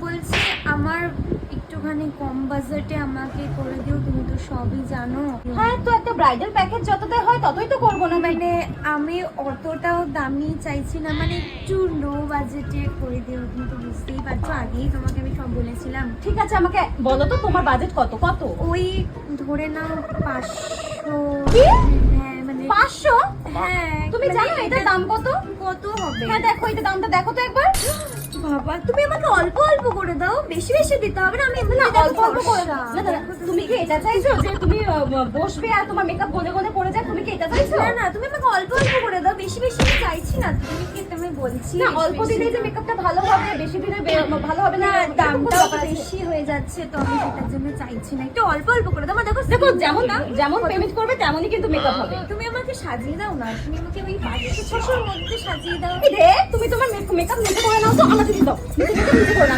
বলছি আমার একটুখানি কম বাজেটে আমাকে করে দিও, তুমি তো সবই জানো। হ্যাঁ, তো একটা ব্রাইডাল প্যাকেজ যতটাই হয় ততই তো করবো না? মানে আমি অতটাও দামি চাইছি না, মানে একটু লো বাজেটে করে দিও, তুমি তো বুঝতেই পারছো, আগেই তোমাকে আমি সব বলেছিলাম। ঠিক আছে, আমাকে বলো তো তোমার বাজেট কত কত? ওই ধরে নাও 500। কি? হ্যাঁ মানে 500? হ্যাঁ তুমি মানে জানো এটার দাম কত? কত হবে? হ্যাঁ দেখো, এটা দামটা দেখো তো একবার। বাবা তুমি আমাকে অল্প অল্প করে দাও, বেশি বেশি দিতে হবে না, আমি এমনি না, দেখো অল্প অল্প করে ফর্সা। না, না, না, তুমি কি এটা চাইছো যে তুমি বসবে আর তোমার মেকআপ গলে গলে পড়ে যায়? তুমি কি এটা চাইছো? না না তুমি আমাকে অল্প অল্প করে দাও, বেশি বেশি আমি চাইছি না, তুমি কি তুমি বলছি না, বেশি অল্প বেশি দিলে যে দাও। মেকআপটা ভালো হবে, বেশি দিলে ভালো হবে না, না এরকম দামটাও ব্যাপার আছে। বেশি হয়ে যাচ্ছে, তো আমি সেটার জন্য চাইছি না, একটু অল্প অল্প করে দাও। আমার দেখো দেখো, যেমন দাম যেমন পেমেন্ট করবে তেমনই কিন্তু মেকআপ হবে। তুমি আমাকে সাজিয়ে দাও না, তুমি আমাকে ওই 500-600-র মধ্যে সাজিয়ে দাও। এই রে, তুমি তোমার মেকআপ নিজে করে নাও তো, আমাকে দিয়ে দাও। নিজে করে নাও,